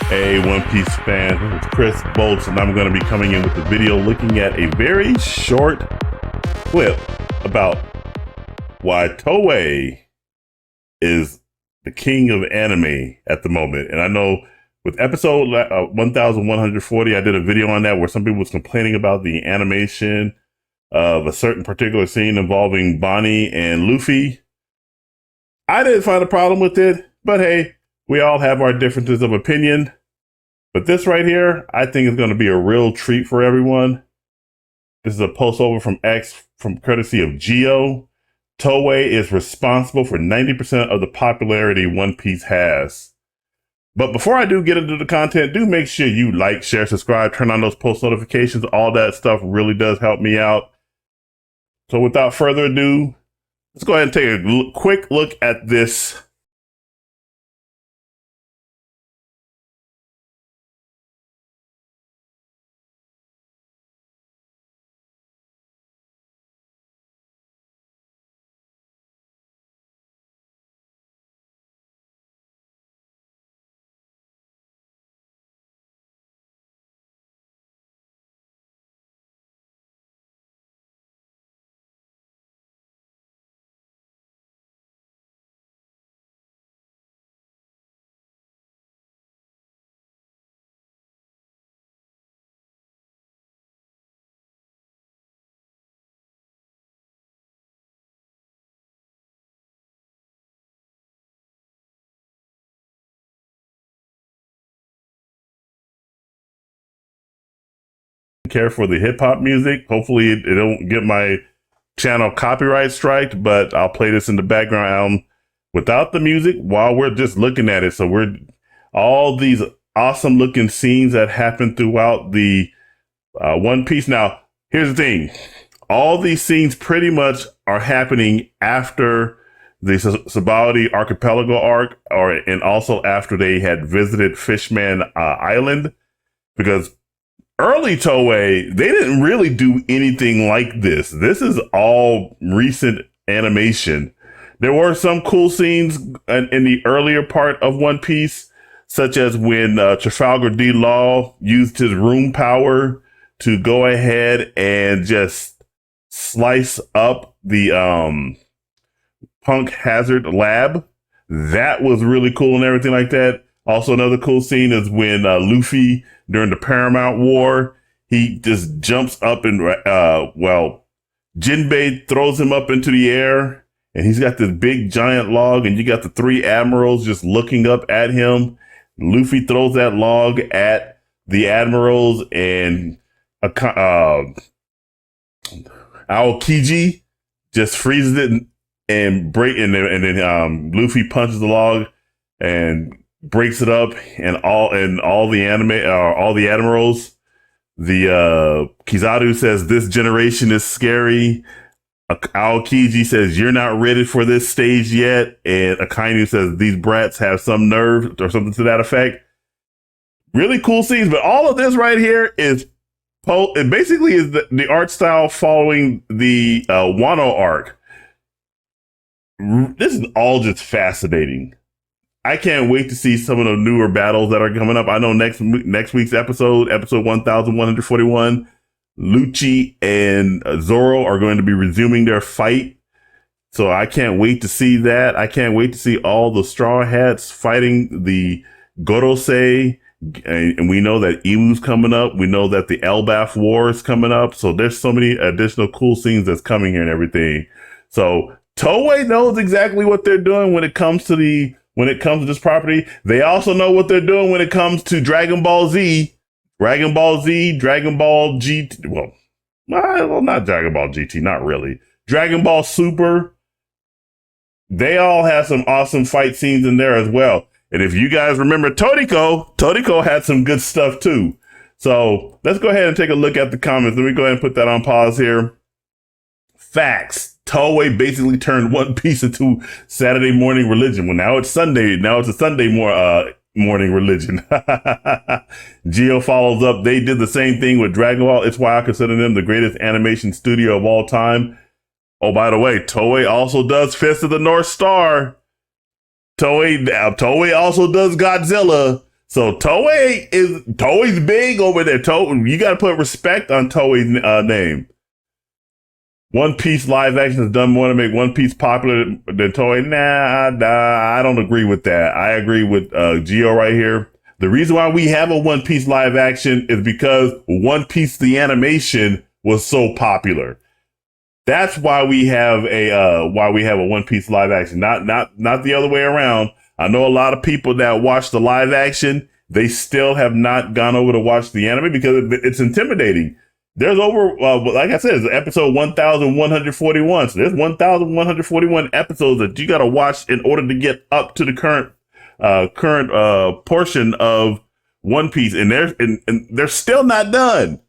Hey, One Piece fan, this is Chris Bolts, and I'm going to be coming in with a video looking at a very short clip about why Toei is the king of anime at the moment. And I know with episode 1140, I did a video on that where some people was complaining about the animation of a certain particular scene involving Bonnie and Luffy. I didn't find a problem with it, but hey, we all have our differences of opinion. But this right here, I think is going to be a real treat for everyone. This is a post over from X from courtesy of Geo. Toei is responsible for 90% of the popularity One Piece has. But before I do get into the content, do make sure you like, share, subscribe, turn on those post notifications. All that stuff really does help me out. So without further ado, let's go ahead and take a quick look at this. Care for the hip hop music. Hopefully it don't get my channel copyright striked, but I'll play this in the background without the music while we're just looking at it. So we're all these awesome looking scenes that happen throughout the One Piece. Now, here's the thing. All these scenes pretty much are happening after the Sabaody Archipelago arc, and also after they had visited Fishman Island, because early Toei, they didn't really do anything like this. This is all recent animation. There were some cool scenes in the earlier part of One Piece, such as when Trafalgar D. Law used his room power to go ahead and just slice up the Punk Hazard lab. That was really cool and everything like that. Also, another cool scene is when Luffy, during the Paramount War, he just jumps up and, Jinbei throws him up into the air, and he's got this big giant log, and you got the three admirals just looking up at him. Luffy throws that log at the admirals, and Aokiji just freezes it and then Luffy punches the log and breaks it up, and all the admirals. The Kizaru says this generation is scary. Aokiji says you're not ready for this stage yet, and Akainu says these brats have some nerve, or something to that effect. Really cool scenes, but all of this right here is it basically is the art style following the Wano arc. This is all just fascinating. I can't wait to see some of the newer battles that are coming up. I know next week's episode 1141, Lucci and Zoro are going to be resuming their fight. So I can't wait to see that. I can't wait to see all the Straw Hats fighting the Gorosei. And we know that Imu's coming up. We know that the Elbaf War is coming up. So there's so many additional cool scenes that's coming here and everything. So Toei knows exactly what they're doing when it comes to this property. They also know what they're doing when it comes to Dragon Ball Z, Dragon Ball GT. Well, not Dragon Ball GT, not really. Dragon Ball Super. They all have some awesome fight scenes in there as well. And if you guys remember Toriko had some good stuff too. So let's go ahead and take a look at the comments. Let me go ahead and put that on pause here. Facts. Toei basically turned One Piece into Saturday morning religion. Well, now it's Sunday. Now it's a Sunday morning religion. Geo follows up. They did the same thing with Dragon Ball. It's why I consider them the greatest animation studio of all time. Oh, by the way, Toei also does Fist of the North Star. Toei also does Godzilla. So Toei's big over there. You got to put respect on Toei's name. One Piece live action has done more to make One Piece popular than Toei. Nah, I don't agree with that. I agree with Gio right here. The reason why we have a One Piece live action is because One Piece the animation was so popular. That's why we have a One Piece live action, not the other way around. I know a lot of people that watch the live action, they still have not gone over to watch the anime because it's intimidating. There's over, like I said, it's episode 1,141. So there's 1,141 episodes that you got to watch in order to get up to the current portion of One Piece, and they're still not done.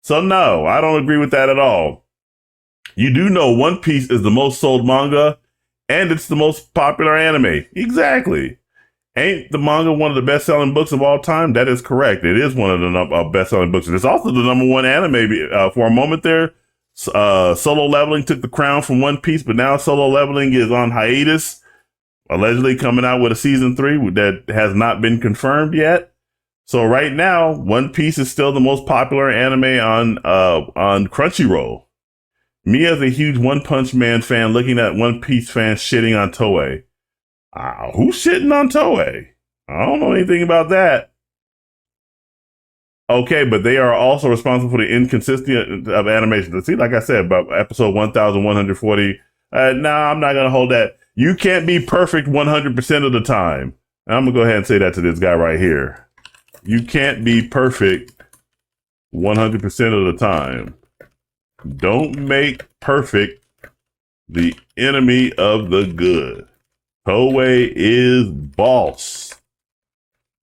So no, I don't agree with that at all. You do know One Piece is the most sold manga, and it's the most popular anime. Exactly. Ain't the manga one of the best-selling books of all time? That is correct. It is one of the best-selling books. And it's also the number one anime. For a moment there, Solo Leveling took the crown from One Piece, but now Solo Leveling is on hiatus, allegedly coming out with a season 3 that has not been confirmed yet. So right now, One Piece is still the most popular anime on Crunchyroll. Me as a huge One Punch Man fan looking at One Piece fans shitting on Toei. Who's shitting on Toei? I don't know anything about that. Okay, but they are also responsible for the inconsistency of animation. See, like I said, about episode 1,140. I'm not going to hold that. You can't be perfect 100% of the time. I'm going to go ahead and say that to this guy right here. You can't be perfect 100% of the time. Don't make perfect the enemy of the good. Toei is boss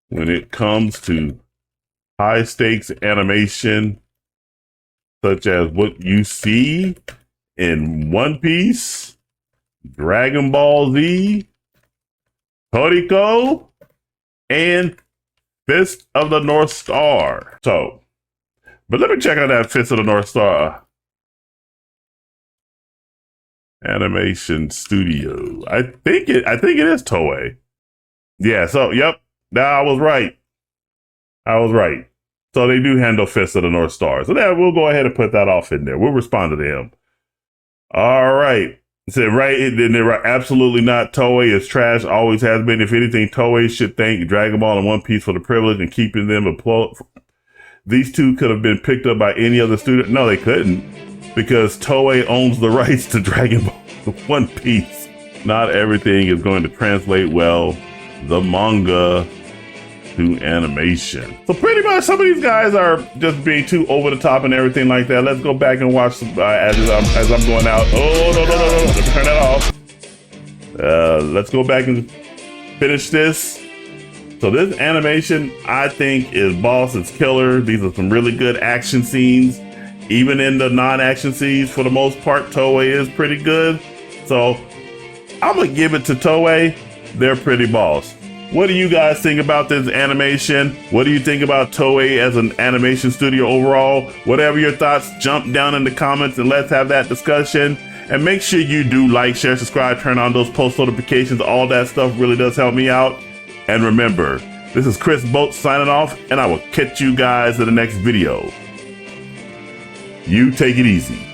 when it comes to high stakes animation, such as what you see in One Piece, Dragon Ball Z, Toriko, and Fist of the North Star. But let me check out that Fist of the North Star animation studio. I think it is Toei. Yeah, so yep. I was right. So they do handle Fist of the North Star. So yeah, we'll go ahead and put that off in there. We'll respond to him. All right. Said right, they're absolutely not. Toei is trash, always has been. If anything, Toei should thank Dragon Ball and One Piece for the privilege in keeping them employed. These two could have been picked up by any other student. No, they couldn't, because Toei owns the rights to Dragon Ball and One Piece. Not everything is going to translate well. The manga to animation. So pretty much some of these guys are just being too over the top and everything like that. Let's go back and watch some, as I'm going out. Oh, no. Let's turn that off. Let's go back and finish this. So this animation, I think, is boss. It's killer. These are some really good action scenes. Even in the non-action scenes, for the most part, Toei is pretty good. So I'm going to give it to Toei. They're pretty boss. What do you guys think about this animation? What do you think about Toei as an animation studio overall? Whatever your thoughts, jump down in the comments and let's have that discussion. And make sure you do like, share, subscribe, turn on those post notifications. All that stuff really does help me out. And remember, this is Chris Bolt signing off, and I will catch you guys in the next video. You take it easy.